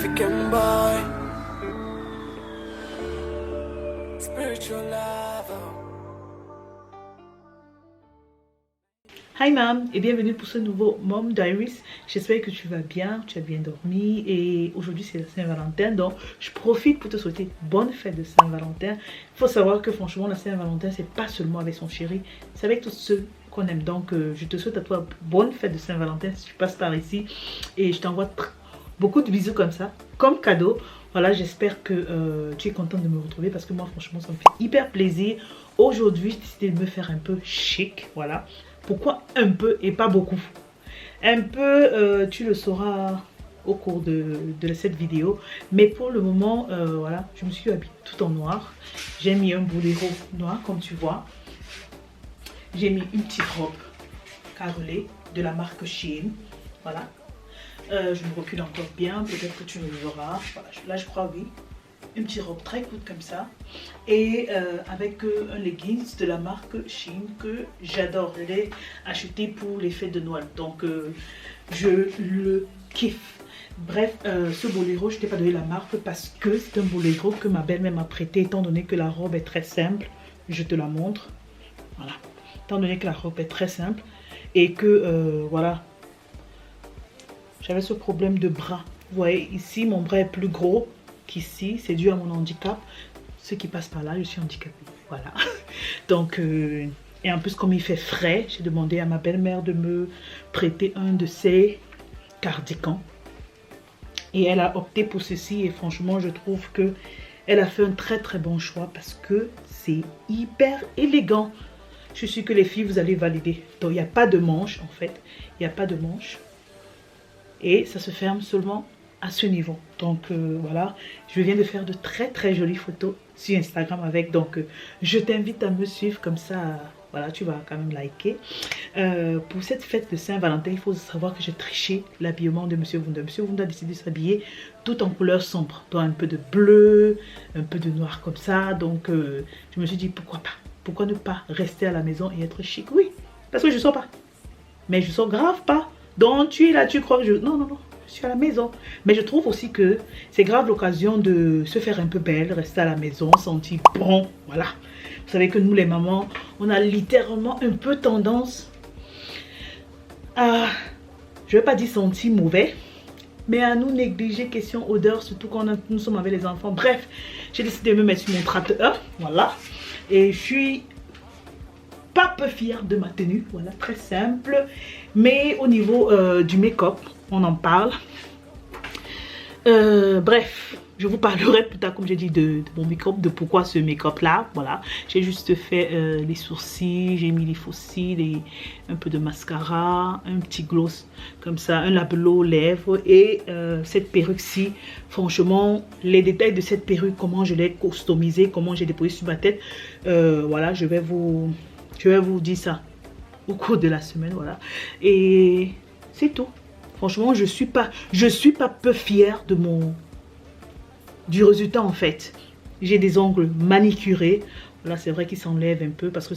African boy, spiritual lover. Hi Mam et bienvenue pour ce nouveau Mom Diaries. J'espère que tu vas bien, tu as bien dormi et aujourd'hui c'est la Saint-Valentin, donc je profite pour te souhaiter bonne fête de Saint-Valentin. Il faut savoir que franchement la Saint-Valentin c'est pas seulement avec son chéri, c'est avec tous ceux qu'on aime. Donc je te souhaite à toi bonne fête de Saint-Valentin si tu passes par ici et je t'envoie beaucoup de bisous comme ça, comme cadeau. Voilà, j'espère que tu es contente de me retrouver parce que moi franchement ça me fait hyper plaisir. Aujourd'hui j'ai décidé de me faire un peu chic, voilà. Pourquoi un peu et pas beaucoup? Un peu, tu le sauras au cours de cette vidéo. Mais pour le moment, voilà, je me suis habillée tout en noir. J'ai mis un boléro noir, comme tu vois. J'ai mis une petite robe carrelée de la marque Shein. Voilà. Je me recule encore bien, peut-être que tu me le verras. Voilà, là, je crois, oui. Une petite robe très courte comme ça et avec un leggings de la marque Shein que j'adore. Je l'ai acheté pour les fêtes de Noël, donc je le kiffe. Bref, ce boléro, je ne t'ai pas donné la marque parce que c'est un boléro que ma belle-mère m'a prêté, étant donné que la robe est très simple. Je te la montre, voilà, étant donné que la robe est très simple et que voilà, j'avais ce problème de bras. Vous voyez ici, mon bras est plus gros qu'ici, c'est dû à mon handicap. Ceux qui passent par là, je suis handicapée, voilà. Donc et en plus comme il fait frais, j'ai demandé à ma belle-mère de me prêter un de ses cardigans et elle a opté pour ceci et franchement je trouve que elle a fait un très très bon choix parce que c'est hyper élégant. Je suis sûre que les filles vous allez valider. Donc il n'y a pas de manche en fait, il n'y a pas de manche et ça se ferme seulement à ce niveau. Donc voilà, je viens de faire de très très jolies photos sur Instagram avec, donc je t'invite à me suivre comme ça, voilà, tu vas quand même liker. Pour cette fête de Saint-Valentin, il faut savoir que j'ai triché l'habillement de Monsieur Wunda. Monsieur Wunda a décidé de s'habiller tout en couleur sombre, donc un peu de bleu, un peu de noir comme ça, donc je me suis dit pourquoi pas, pourquoi ne pas rester à la maison et être chic. Oui, parce que je sors pas, mais je sors grave pas. Donc tu es là, tu crois que je... Non, non, non. Je suis à la maison. Mais je trouve aussi que c'est grave l'occasion de se faire un peu belle, rester à la maison, sentir bon. Voilà. Vous savez que nous les mamans, on a littéralement un peu tendance à, je ne vais pas dire sentir mauvais, mais à nous négliger question odeur, surtout quand nous sommes avec les enfants. Bref, j'ai décidé de me mettre sur mon tracteur. Voilà. Et je suis pas peu fière de ma tenue. Voilà, très simple. Mais au niveau du make-up, on en parle. Bref, je vous parlerai plus tard, comme j'ai dit, de mon make-up, de pourquoi ce make-up là. Voilà, j'ai juste fait les sourcils, j'ai mis les faux cils, et un peu de mascara, un petit gloss comme ça, un labello aux lèvres et cette perruque-ci. Franchement, les détails de cette perruque, comment je l'ai customisée, comment j'ai déposé sur ma tête, voilà, je vais vous dire ça au cours de la semaine, voilà. Et c'est tout. Franchement, je suis pas peu fière de du résultat en fait. J'ai des ongles manicurés. Voilà, c'est vrai qu'ils s'enlèvent un peu parce que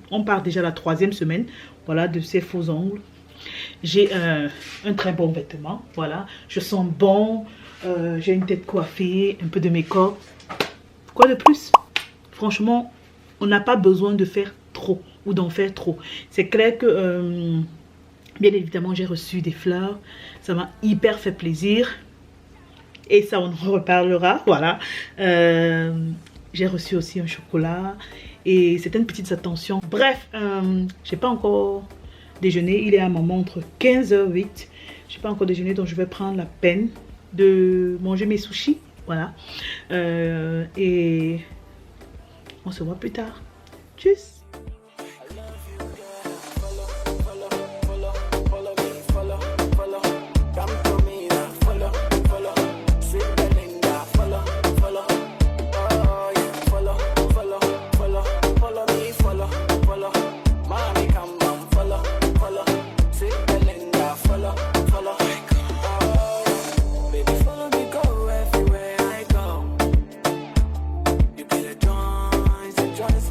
on part déjà la 3e semaine, voilà, de ces faux ongles. J'ai un très bon vêtement, voilà. Je sens bon. J'ai une tête coiffée, un peu de make-up. Quoi de plus? Franchement, on n'a pas besoin de faire trop ou d'en faire trop. C'est clair que bien évidemment j'ai reçu des fleurs, ça m'a hyper fait plaisir et ça on en reparlera, voilà. J'ai reçu aussi un chocolat et certaines petites attentions. Bref, j'ai pas encore déjeuné, il est à un moment entre 15h08, j'ai pas encore déjeuné, donc je vais prendre la peine de manger mes sushis, voilà. Et on se voit plus tard. Tchuss.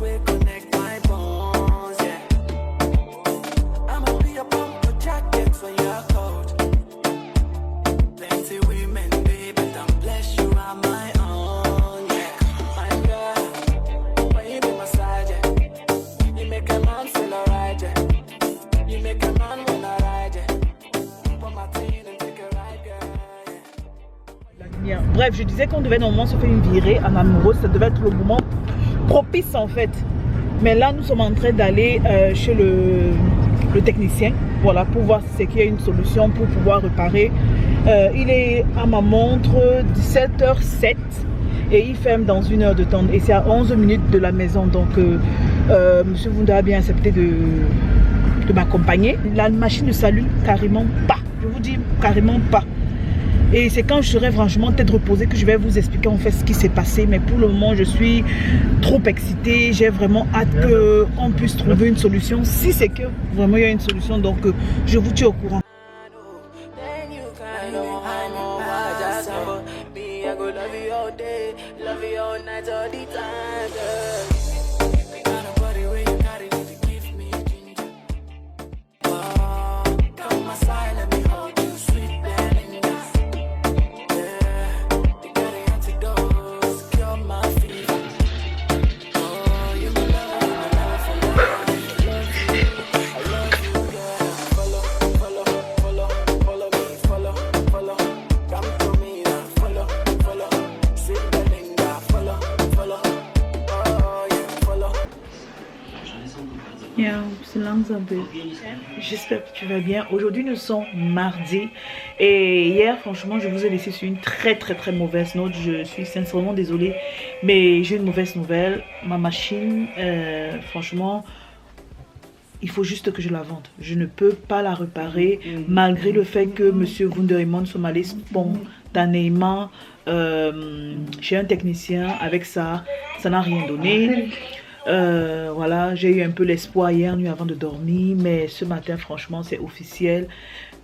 We connect my make a man wanna ride, yeah. Put my teeth and take a ride, yeah. Bref, je disais qu'on devait normalement se faire une virée en amoureux. Ça devait être le moment propice en fait. Mais là, nous sommes en train d'aller chez le technicien. Voilà, pour voir si c'est qu'il y a une solution pour pouvoir réparer. Il est à ma montre 17h07 et il ferme dans 1 heure de temps. Et c'est à 11 minutes de la maison. Donc, monsieur Wunda a bien accepté de m'accompagner. La machine ne s'allume carrément pas. Je vous dis carrément pas. Et c'est quand je serai franchement tête reposée que je vais vous expliquer en fait ce qui s'est passé. Mais pour le moment, je suis trop excitée. J'ai vraiment hâte qu'on puisse trouver une solution. Si c'est que vraiment il y a une solution, donc je vous tiens au courant. Then you kind of I'm on my just number. Me, I go love you all day, love you all night, all the time, girl. The kind of body where you got it, to give me ginger. Oh, come my side, let me hold you, sweet Belinda. Yeah, the got the antidote, cure my fever. Oh, you my love, you my love, for life. I love you, girl. Follow, follow, follow, follow me, follow, follow. Come to me now, follow, follow. Sweet Belinda, follow, follow. Oh, yeah, follow. J'espère que tu vas bien. Aujourd'hui nous sommes mardi et hier franchement je vous ai laissé sur une très mauvaise note. Je suis sincèrement désolée mais j'ai une mauvaise nouvelle. Ma machine franchement il faut juste que je la vende. Je ne peux pas la réparer malgré le fait que monsieur Wunderman soit allé spontanément chez un technicien. Avec ça n'a rien donné. Voilà, j'ai eu un peu l'espoir hier nuit avant de dormir, mais ce matin franchement c'est officiel,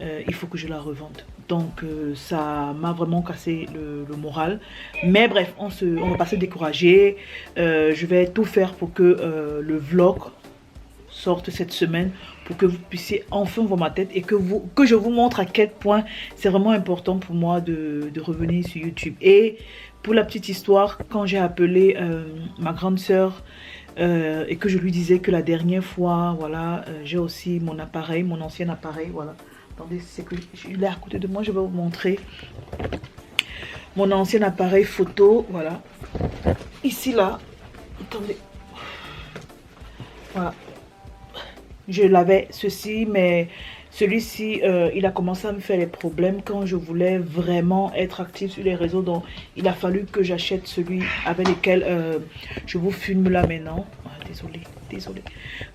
il faut que je la revende. Donc ça m'a vraiment cassé le moral, mais bref, on va pas se décourager. Je vais tout faire pour que le vlog sorte cette semaine, pour que vous puissiez enfin voir ma tête et que je vous montre à quel point c'est vraiment important pour moi de revenir sur YouTube. Et pour la petite histoire, quand j'ai appelé ma grande sœur et que je lui disais que la dernière fois, voilà, j'ai aussi mon appareil, mon ancien appareil, voilà. Attendez, c'est que il est à côté de moi, je vais vous montrer mon ancien appareil photo, voilà. Ici, là, attendez, voilà. Je l'avais ceci, mais celui-ci, il a commencé à me faire des problèmes quand je voulais vraiment être active sur les réseaux. Donc, il a fallu que j'achète celui avec lequel je vous filme là maintenant. Ah, désolée.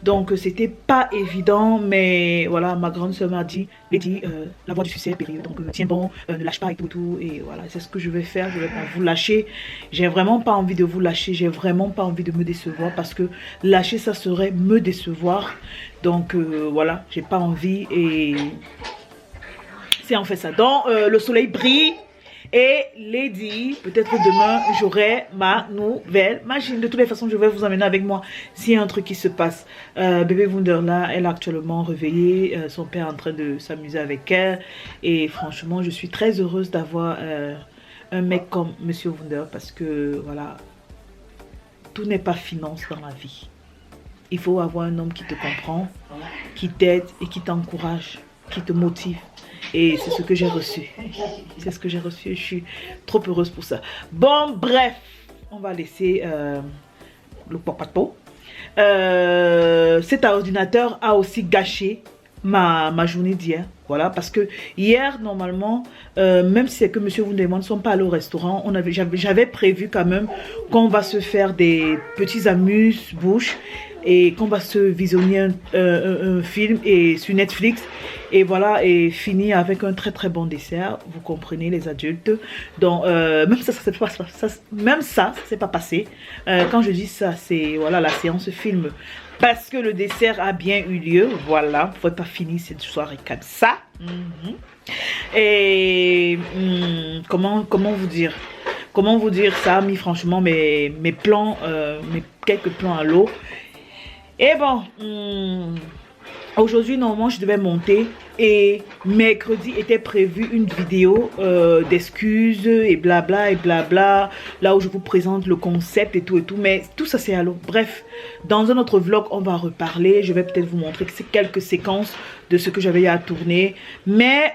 Donc, c'était pas évident, mais voilà, ma grande soeur m'a dit, la voie du succès est périlleuse. Donc, tiens bon, ne lâche pas et tout. Et voilà, c'est ce que je vais faire. Je vais pas vous lâcher. J'ai vraiment pas envie de vous lâcher. J'ai vraiment pas envie de me décevoir parce que lâcher, ça serait me décevoir. Donc voilà, j'ai pas envie et c'est en fait ça. Donc le soleil brille et Lady, peut-être demain j'aurai ma nouvelle machine. De toutes les façons, je vais vous emmener avec moi s'il y a un truc qui se passe. Bébé Wunder là, elle est actuellement réveillée, son père est en train de s'amuser avec elle et franchement je suis très heureuse d'avoir un mec comme Monsieur Wunder parce que voilà, tout n'est pas finance dans la vie. Il faut avoir un homme qui te comprend, qui t'aide et qui t'encourage, qui te motive. Et c'est ce que j'ai reçu. C'est ce que j'ai reçu. Je suis trop heureuse pour ça. Bon, bref, on va laisser le papato. Cet ordinateur a aussi gâché ma journée d'hier. Voilà, parce que hier, normalement, même si c'est que monsieur vous demande, ne sont pas allés au restaurant, j'avais prévu quand même qu'on va se faire des petits amuse-bouches et qu'on va se visionner un film et sur Netflix et voilà, et finir avec un très bon dessert. Vous comprenez, les adultes. Donc même ça s'est pas passé. Quand je dis ça, c'est voilà, la séance film, parce que le dessert a bien eu lieu. Voilà, vous ne pas finir cette soirée comme ça. Et comment vous dire ça a mis franchement mes plans, mes quelques plans à l'eau. Et bon, Aujourd'hui, normalement, je devais monter et mercredi était prévu une vidéo d'excuses et blabla, là où je vous présente le concept et tout, mais tout ça c'est à l'eau. Bref, dans un autre vlog, on va reparler. Je vais peut-être vous montrer quelques séquences de ce que j'avais à tourner. Mais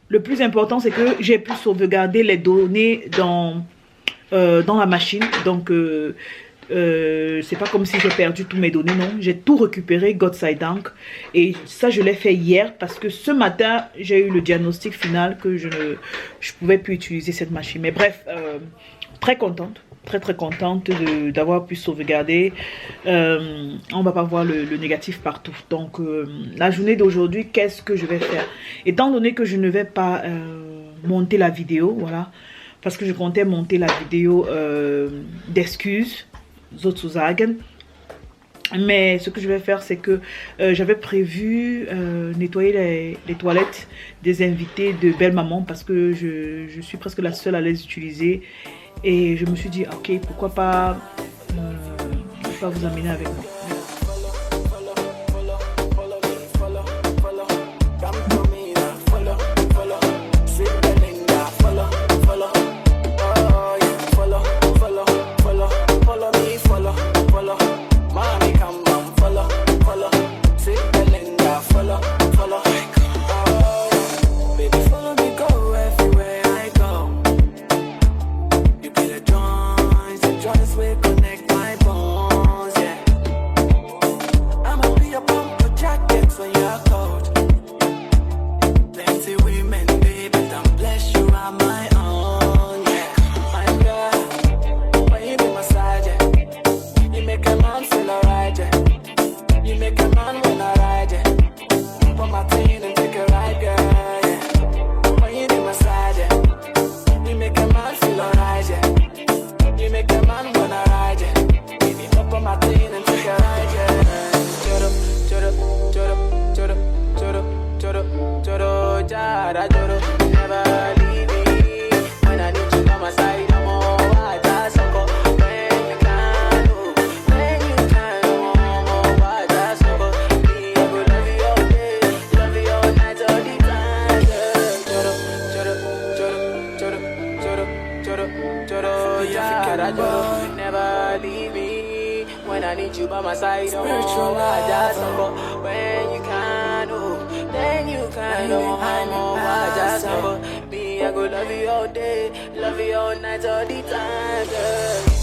le plus important, c'est que j'ai pu sauvegarder les données dans la machine. Donc, c'est pas comme si j'ai perdu tous mes données, non. J'ai tout récupéré, God side Dank. Et ça, je l'ai fait hier parce que ce matin, j'ai eu le diagnostic final que je pouvais plus utiliser cette machine. Mais bref, très contente. Très contente d'avoir pu sauvegarder. On va pas voir le négatif partout. Donc, la journée d'aujourd'hui, qu'est-ce que je vais faire? Étant donné que je ne vais pas monter la vidéo, voilà. Parce que je comptais monter la vidéo d'excuses. Sozusagen. Mais ce que je vais faire, c'est que j'avais prévu nettoyer les toilettes des invités de Belle Maman parce que je suis presque la seule à les utiliser. Et je me suis dit, ok, pourquoi pas vous amener avec moi. Never leave me when I need you by my side. Spiritual, I just when you can, oh, then you can, oh, I just me, I go love you all day, love you all night, all the time, girl.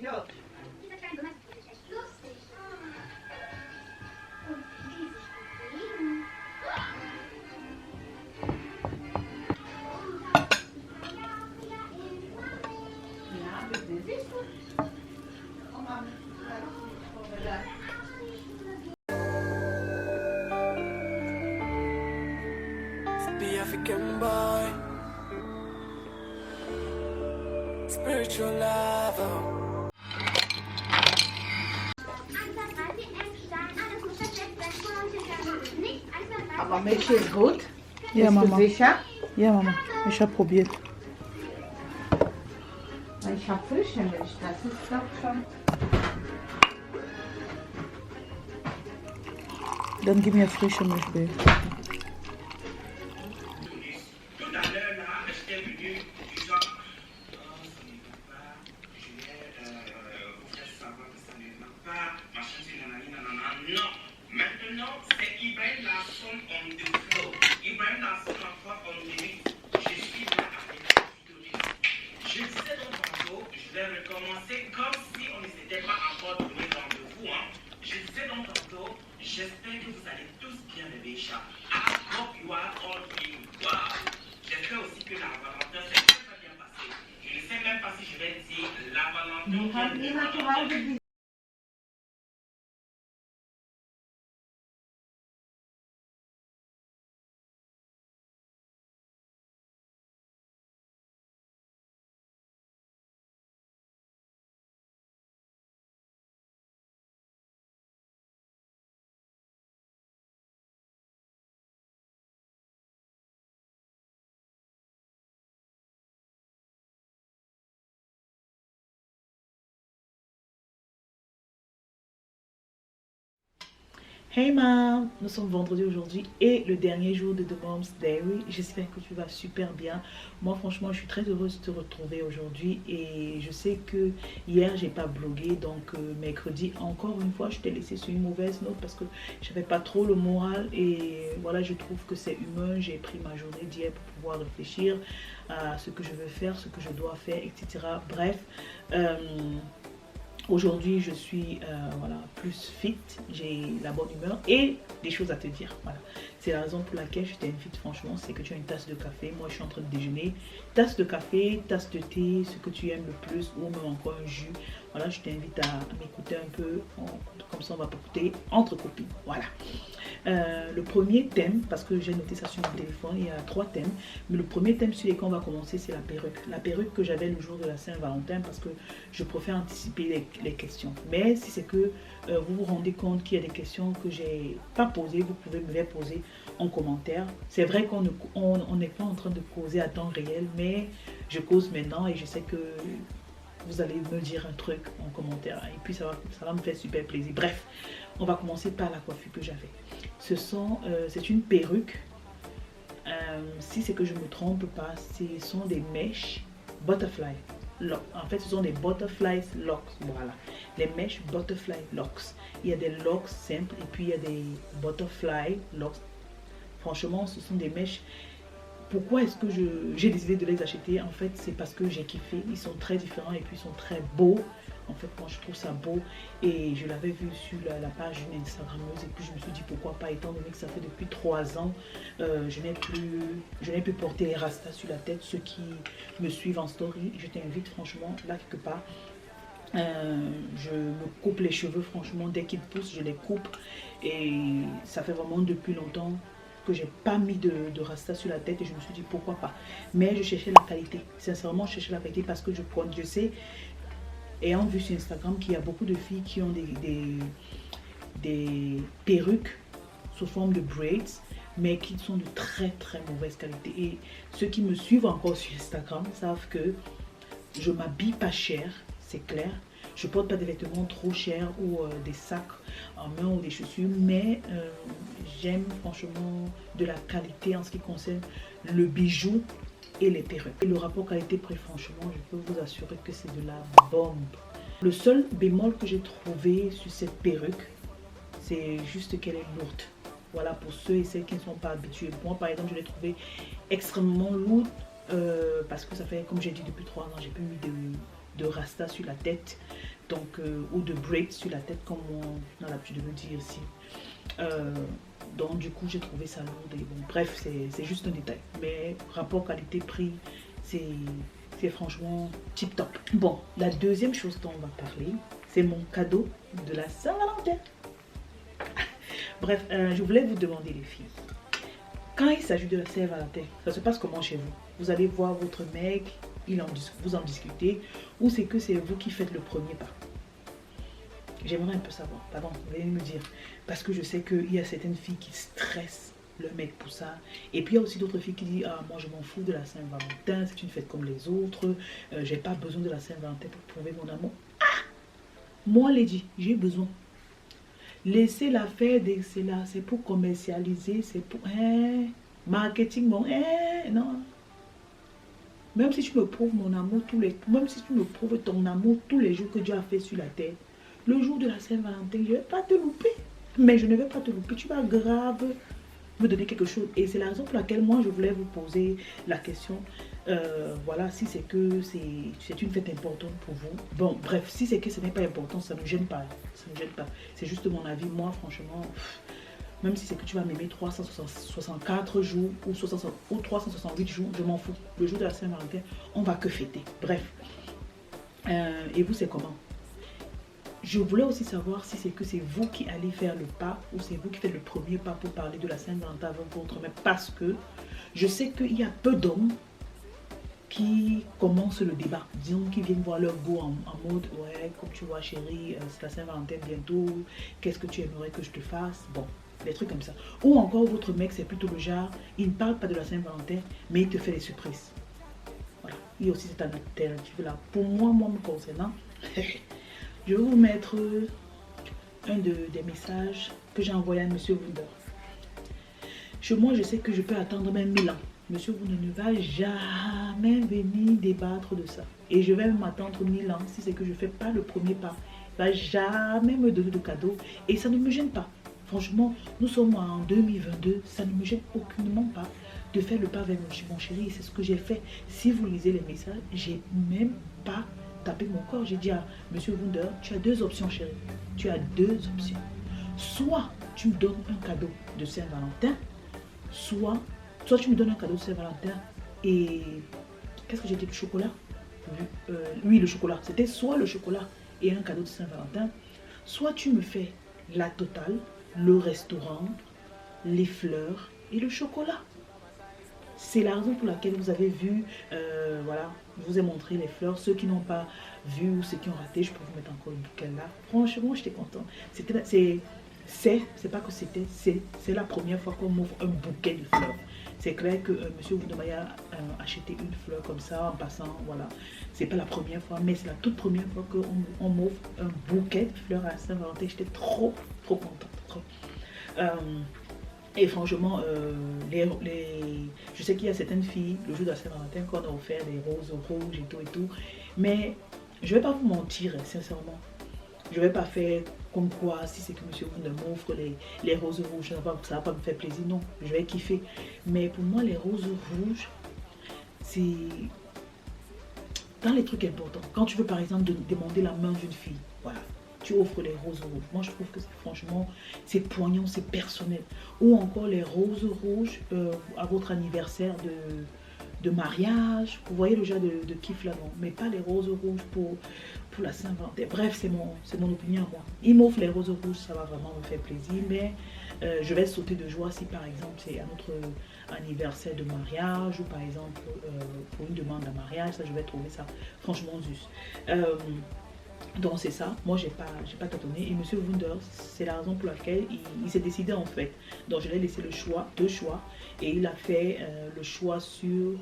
Ja. Dieser kleine Gummer ist echt lustig. Und wie sie sich bewegen. Ja, bitte. Siehst du? Oh Mann, The African boy, spiritual lover. Aber Milch ist gut. Ja, Bist Mama. du sicher? Ja, Mama. Ich habe probiert. Ich habe frische Milch, das ist doch schon. Dann gib mir frische Milch, Baby. Tout à l'heure, là, j'étais venu, disant, oh, ça ne va pas, je vais vous faire savoir que ça ne va pas, machin, c'est nanani, nanana. Non, maintenant, c'est Ibrahim Lasson on the floor. Ibrahim Lasson encore on the mix. Je suis là avec la vidéo. Je disais donc tantôt, je vais recommencer comme si on ne s'était pas encore donné rendez-vous. Hein. Je disais donc tantôt, j'espère que vous allez tous bien lever chat. I hope you are all doing well. J'espère aussi que la Valentin s'est très bien passée. Je ne sais même pas si je vais dire la Valentin. Hey ma, nous sommes vendredi aujourd'hui et le dernier jour de The Mom's Diary. J'espère que tu vas super bien. Moi franchement je suis très heureuse de te retrouver aujourd'hui et je sais que hier j'ai pas blogué, donc mercredi encore une fois je t'ai laissé sur une mauvaise note parce que j'avais pas trop le moral et voilà, je trouve que c'est humain. J'ai pris ma journée d'hier pour pouvoir réfléchir à ce que je veux faire, ce que je dois faire, etc. Bref, aujourd'hui, je suis voilà, plus fit, j'ai la bonne humeur et des choses à te dire. Voilà. C'est la raison pour laquelle je t'invite franchement, c'est que tu as une tasse de café. Moi, je suis en train de déjeuner. Tasse de café, tasse de thé, ce que tu aimes le plus ou même encore un jus. Voilà, je t'invite à m'écouter un peu. Comme ça, on va papoter entre copines. Voilà. Le premier thème, parce que j'ai noté ça sur mon téléphone, il y a 3 thèmes, mais le premier thème sur lequel on va commencer, c'est la perruque. La perruque que j'avais le jour de la Saint-Valentin, parce que je préfère anticiper les questions. Mais si c'est que vous vous rendez compte qu'il y a des questions que j'ai pas posées, vous pouvez me les poser en commentaire. C'est vrai qu'on n'est pas en train de causer à temps réel, mais je cause maintenant et je sais que vous allez me dire un truc en commentaire et puis ça va me faire super plaisir. Bref, on va commencer par la coiffure que j'avais. C'est une perruque. Si c'est que je me trompe pas, ce sont des mèches butterfly locks. En fait, ce sont des butterfly locks. Voilà, les mèches butterfly locks. Il y a des locks simples et puis il y a des butterfly locks. Franchement, ce sont des mèches. Pourquoi est-ce que j'ai décidé de les acheter? En fait, c'est parce que j'ai kiffé. Ils sont très différents et puis ils sont très beaux. En fait, moi, je trouve ça beau. Et je l'avais vu sur la page d'une Instagrammeuse. Et puis, je me suis dit, pourquoi pas, étant donné que ça fait depuis 3 ans, je n'ai plus porté les rastas sur la tête. Ceux qui me suivent en story, je t'invite franchement, là, quelque part. Je me coupe les cheveux, franchement, dès qu'ils poussent, je les coupe. Et ça fait vraiment depuis longtemps que j'ai pas mis de rasta sur la tête et je me suis dit pourquoi pas. Mais je cherchais la qualité, sincèrement je cherchais la qualité parce que je sais, ayant vu sur Instagram qu'il y a beaucoup de filles qui ont des perruques sous forme de braids mais qui sont de très mauvaise qualité. Et ceux qui me suivent encore sur Instagram savent que je m'habille pas cher, c'est clair. Je porte pas des vêtements trop chers ou des sacs en main ou des chaussures, mais j'aime franchement de la qualité en ce qui concerne le bijou et les perruques. Et le rapport qualité-prix, franchement, je peux vous assurer que c'est de la bombe. Le seul bémol que j'ai trouvé sur cette perruque, c'est juste qu'elle est lourde. Voilà, pour ceux et celles qui ne sont pas habitués. Moi, par exemple, je l'ai trouvée extrêmement lourde parce que ça fait, comme j'ai dit, depuis 3 ans, j'ai plus mis de rasta sur la tête. donc, ou de braids sur la tête, comme on a l'habitude de le dire ici. Donc du coup j'ai trouvé ça lourd et bon, bref, c'est juste un détail, mais rapport qualité-prix, c'est franchement tip top. Bon, la deuxième chose dont on va parler, c'est mon cadeau de la Saint-Valentin. Bref, je voulais vous demander les filles, quand il s'agit de la Saint-Valentin, ça se passe comment chez vous? Vous allez voir votre mec, vous en discutez, ou c'est que c'est vous qui faites le premier pas? J'aimerais un peu savoir, pardon, vous allez me dire, parce que je sais qu'il y a certaines filles qui stressent le mec pour ça, et puis il y a aussi d'autres filles qui disent, ah moi je m'en fous de la Saint-Valentin, c'est une fête comme les autres, j'ai pas besoin de la Saint-Valentin pour prouver mon amour. Ah, moi Lady, j'ai besoin. Laissez-la faire, c'est là, c'est pour commercialiser, c'est pour marketing, bon, non. Même si tu me prouves mon amour même si tu me prouves ton amour tous les jours que Dieu a fait sur la terre, le jour de la Saint-Valentin, je ne vais pas te louper. Mais je ne vais pas te louper. Tu vas grave me donner quelque chose. Et c'est la raison pour laquelle moi, je voulais vous poser la question. Voilà, si c'est que c'est une fête importante pour vous. Bon, bref, si c'est que ce n'est pas important, ça ne me gêne pas. Ça ne me gêne pas. C'est juste mon avis. Moi, franchement, même si c'est que tu vas m'aimer 364 jours ou 368 jours, je m'en fous. Le jour de la Saint-Valentin, on va que fêter. Bref. Et vous, c'est comment? Je voulais aussi savoir si c'est que c'est vous qui allez faire le pas ou c'est vous qui faites le premier pas pour parler de la Saint-Valentin avec votre mec, parce que je sais qu'il y a peu d'hommes qui commencent le débat, disons qui viennent voir leur go en mode ouais, comme tu vois chérie, c'est la Saint-Valentin bientôt, qu'est-ce que tu aimerais que je te fasse, bon, des trucs comme ça. Ou encore votre mec c'est plutôt le genre, il ne parle pas de la Saint-Valentin mais il te fait des surprises. Voilà, il y a aussi cette alternative là. Pour moi me concernant, je vais vous mettre des messages que j'ai envoyé à Monsieur Wunder. Chez moi, je sais que je peux attendre même 1000 ans. Monsieur Wunder ne va jamais venir débattre de ça. Et je vais même attendre 1000 ans si c'est que je ne fais pas le premier pas. Il ne va jamais me donner de cadeau. Et ça ne me gêne pas. Franchement, nous sommes en 2022. Ça ne me gêne aucunement pas de faire le pas vers mon chéri. C'est ce que j'ai fait. Si vous lisez les messages, j'ai même pas taper mon corps. J'ai dit à Monsieur Wunder, tu as deux options chérie. Tu as deux options. Soit tu me donnes un cadeau de Saint-Valentin, soit tu me donnes un cadeau de Saint-Valentin et... Qu'est-ce que j'ai dit? Le chocolat? Oui, le chocolat. C'était soit le chocolat et un cadeau de Saint-Valentin, soit tu me fais la totale, le restaurant, les fleurs et le chocolat. C'est la raison pour laquelle vous avez vu, voilà, je vous ai montré les fleurs. Ceux qui n'ont pas vu ou ceux qui ont raté, je peux vous mettre encore une bouquet là. Franchement, j'étais contente. C'est pas que c'était, c'est la première fois qu'on m'offre un bouquet de fleurs. C'est clair que Monsieur Wundermeyer a acheté une fleur comme ça en passant, voilà. C'est pas la première fois, mais c'est la toute première fois qu'on m'offre un bouquet de fleurs à Saint-Valentin. J'étais trop contente. Trop. Et franchement, je sais qu'il y a certaines filles, le jour de la Saint-Valentin, qu'on a offert des roses rouges et tout. Mais je ne vais pas vous mentir, sincèrement. Je ne vais pas faire comme quoi, si c'est que Monsieur Wunder m'offre les roses rouges, ça ne va pas me faire plaisir. Non, je vais kiffer. Mais pour moi, les roses rouges, c'est dans les trucs importants. Quand tu veux, par exemple, demander la main d'une fille, voilà. Tu offres les roses rouges. Moi, je trouve que franchement, c'est poignant, c'est personnel. Ou encore les roses rouges à votre anniversaire de mariage. Vous voyez le genre de kiff là, non? Mais pas les roses rouges pour la Saint-Valentin. Bref, c'est mon opinion, moi. Il m'offre les roses rouges, ça va vraiment me faire plaisir. Mais je vais sauter de joie si, par exemple, c'est à notre anniversaire de mariage ou, par exemple, pour une demande de mariage. Ça, je vais trouver ça franchement juste. Donc c'est ça, moi j'ai pas tâtonné. Et Monsieur Wunder, c'est la raison pour laquelle il s'est décidé en fait. Donc je lui ai laissé deux choix. Et il a fait le choix sur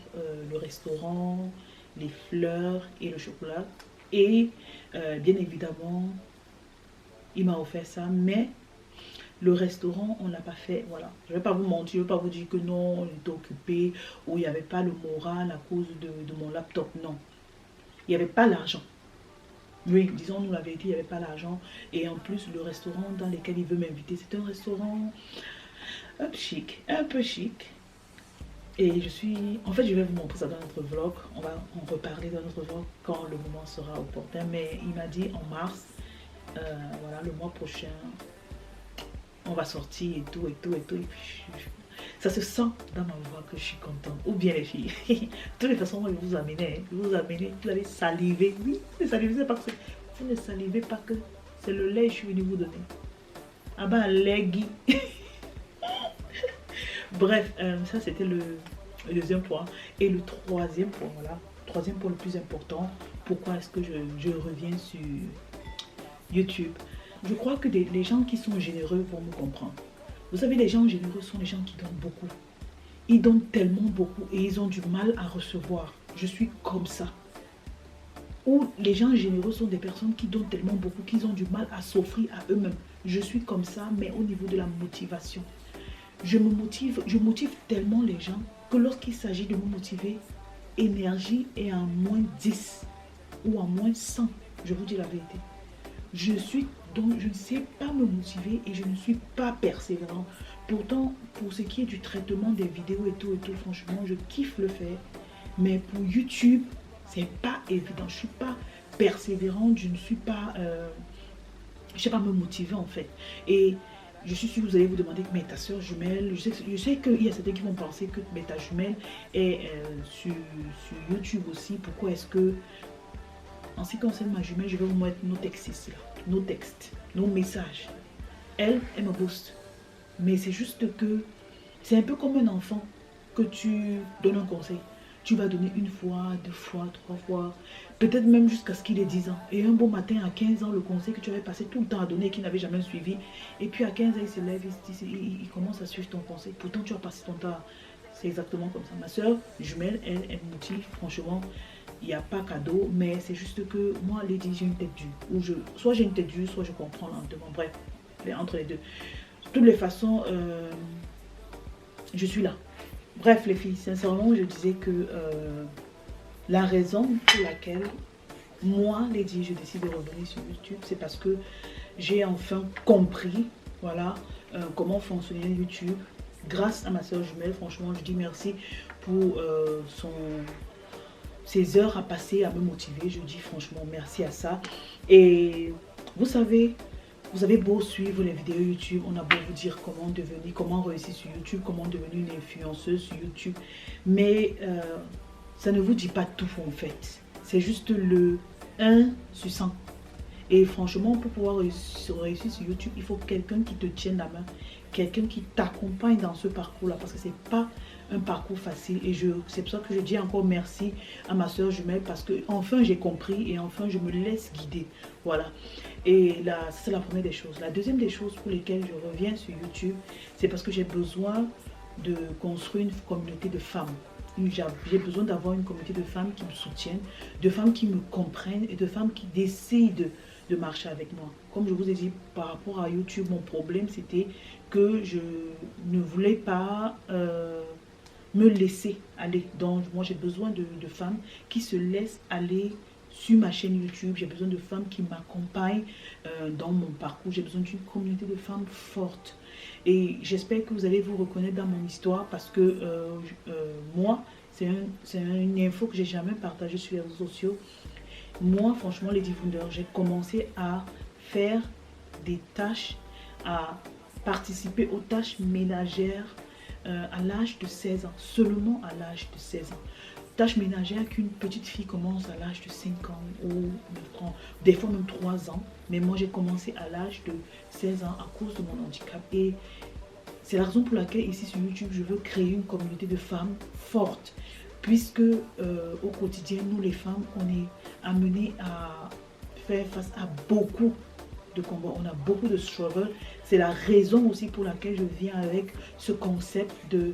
le restaurant, les fleurs et le chocolat. Et bien évidemment, il m'a offert ça. Mais le restaurant, on l'a pas fait, voilà. Je vais pas vous mentir, je vais pas vous dire que non, on était occupé. Ou il n'y avait pas le moral à cause de mon laptop, non. Il n'y avait pas l'argent. Oui, disons-nous la vérité, il n'y avait pas l'argent. Et en plus, le restaurant dans lequel il veut m'inviter, c'est un restaurant un peu chic. Et je suis... En fait, je vais vous montrer ça dans notre vlog. On va en reparler dans notre vlog quand le moment sera opportun. Mais il m'a dit en mars, voilà, le mois prochain, on va sortir et tout, et tout, et tout. Et puis, ça se sent dans ma voix que je suis contente. Ou bien les filles. De toutes les façons, moi, je vous amener. Hein. Je vous amener. Vous allez saliver. Oui, saliver, c'est parce que vous ne salivez pas que c'est le lait que je suis venue vous donner. Ah ben, lait Guy. Bref, ça c'était le deuxième point. Et le troisième point, voilà. Troisième point le plus important. Pourquoi est-ce que je reviens sur YouTube? Je crois que les gens qui sont généreux vont me comprendre. Vous savez, les gens généreux sont les gens qui donnent beaucoup. Ils donnent tellement beaucoup et ils ont du mal à recevoir. Je suis comme ça. Ou les gens généreux sont des personnes qui donnent tellement beaucoup qu'ils ont du mal à s'offrir à eux-mêmes. Je suis comme ça, mais au niveau de la motivation. Je motive tellement les gens que lorsqu'il s'agit de me motiver, énergie est en moins 10 ou en moins 100. Je vous dis la vérité. Donc je ne sais pas me motiver et je ne suis pas persévérant. Pourtant, pour ce qui est du traitement des vidéos et tout, franchement, je kiffe le faire. Mais pour YouTube, c'est pas évident. Je suis pas persévérante, je ne suis pas... je sais pas me motiver en fait. Et je suis sûre que vous allez vous demander, mais ta soeur jumelle, je sais qu'il y a certains qui vont penser que mais ta jumelle est sur YouTube aussi. Pourquoi est-ce que, en ce qui concerne ma jumelle, je vais vous mettre nos textes ici, là, nos textes, nos messages. Elle me booste. Mais c'est juste que c'est un peu comme un enfant que tu donnes un conseil. Tu vas donner une fois, 2 fois, 3 fois, peut-être même jusqu'à ce qu'il ait 10 ans. Et un beau matin, à 15 ans, le conseil que tu avais passé tout le temps à donner et qu'il n'avait jamais suivi. Et puis à 15 ans, il se lève, il commence à suivre ton conseil. Pourtant, tu as passé ton temps. C'est exactement comme ça. Ma soeur jumelle, elle me motive. Franchement, il n'y a pas cadeau. Mais c'est juste que moi, elle dit, j'ai une tête dure. Soit j'ai une tête dure, soit je comprends lentement. Bref, entre les deux. De toutes les façons, je suis là. Bref les filles, sincèrement je disais que la raison pour laquelle moi Lady je décide de revenir sur YouTube, c'est parce que j'ai enfin compris, voilà, comment fonctionnait YouTube. Grâce à ma soeur jumelle, franchement je dis merci pour ses heures à passer à me motiver. Je dis franchement merci à ça. Et vous savez, vous avez beau suivre les vidéos YouTube, on a beau vous dire comment réussir sur YouTube, comment devenir une influenceuse sur YouTube. Mais ça ne vous dit pas tout en fait. C'est juste le 1 sur 100. Et franchement, pour pouvoir réussir sur YouTube, il faut quelqu'un qui te tienne la main. Quelqu'un qui t'accompagne dans ce parcours-là. Parce que c'est pas un parcours facile. Et c'est pour ça que je dis encore merci à ma soeur jumelle. Parce que enfin j'ai compris et enfin je me laisse guider. Voilà. Et là, c'est la première des choses. La deuxième des choses pour lesquelles je reviens sur YouTube, c'est parce que j'ai besoin de construire une communauté de femmes. J'ai besoin d'avoir une communauté de femmes qui me soutiennent, de femmes qui me comprennent et de femmes qui décident de marcher avec moi. Comme je vous ai dit, par rapport à YouTube, mon problème c'était que je ne voulais pas me laisser aller. Donc moi j'ai besoin de femmes qui se laissent aller sur ma chaîne YouTube. J'ai besoin de femmes qui m'accompagnent dans mon parcours. J'ai besoin d'une communauté de femmes fortes. Et j'espère que vous allez vous reconnaître dans mon histoire parce que moi, c'est une info que j'ai jamais partagée sur les réseaux sociaux. Moi, franchement, Lady Wonder, j'ai commencé à faire des tâches, à participer aux tâches ménagères à l'âge de 16 ans. Seulement à l'âge de 16 ans. Tâches ménagères qu'une petite fille commence à l'âge de 5 ans ou des fois même 3 ans. Mais moi, j'ai commencé à l'âge de 16 ans à cause de mon handicap. Et c'est la raison pour laquelle ici sur YouTube, je veux créer une communauté de femmes fortes. Puisque au quotidien, nous les femmes, on est amenées à faire face à beaucoup de combats. On a beaucoup de struggles. C'est la raison aussi pour laquelle je viens avec ce concept de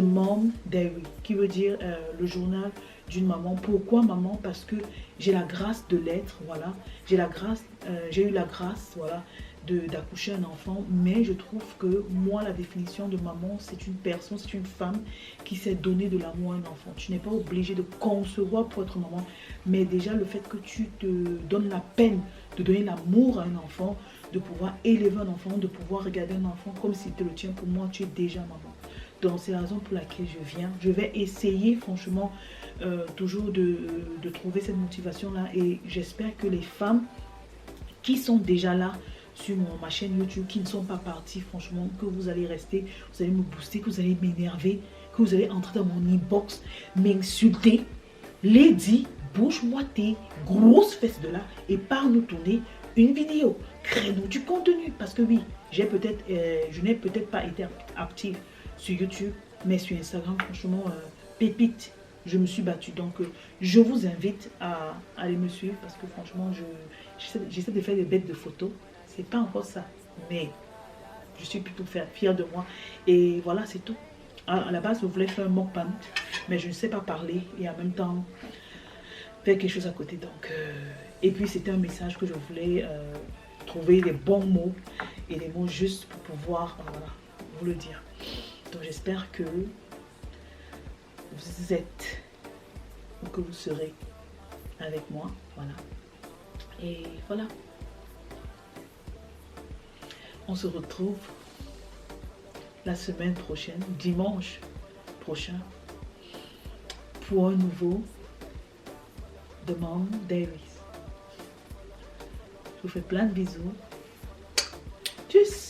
Mom Diary, qui veut dire le journal d'une maman. Pourquoi maman? Parce que j'ai la grâce de l'être, voilà. J'ai eu la grâce, voilà, d'accoucher un enfant, mais je trouve que moi, la définition de maman, c'est une personne, c'est une femme qui sait donner de l'amour à un enfant. Tu n'es pas obligé de concevoir pour être maman, mais déjà le fait que tu te donnes la peine de donner l'amour à un enfant, de pouvoir élever un enfant, de pouvoir regarder un enfant comme s'il te le tient, pour moi, tu es déjà maman. Donc c'est la raison pour laquelle je viens. Je vais essayer franchement toujours de trouver cette motivation-là. Et j'espère que les femmes qui sont déjà là sur ma chaîne YouTube, qui ne sont pas parties, franchement, que vous allez rester, vous allez me booster, que vous allez m'énerver, que vous allez entrer dans mon inbox, m'insulter. Lady, bouge-moi tes grosses fesses de là et pars nous tourner une vidéo. Crée-nous du contenu. Parce que oui, je n'ai peut-être pas été active sur YouTube, mais sur Instagram, franchement, pépite, je me suis battue. Donc, je vous invite à aller me suivre parce que franchement, j'essaie de faire des bêtes de photos. C'est pas encore ça, mais je suis plutôt fière de moi. Et voilà, c'est tout. À la base, je voulais faire un mukbang, mais je ne sais pas parler et en même temps faire quelque chose à côté. Donc, et puis, c'était un message que je voulais trouver des bons mots et des mots justes pour pouvoir voilà, vous le dire. Donc, j'espère que vous êtes ou que vous serez avec moi. Voilà. Et voilà. On se retrouve la semaine prochaine, dimanche prochain, pour un nouveau The Mom Diaries. Je vous fais plein de bisous. Tchuss!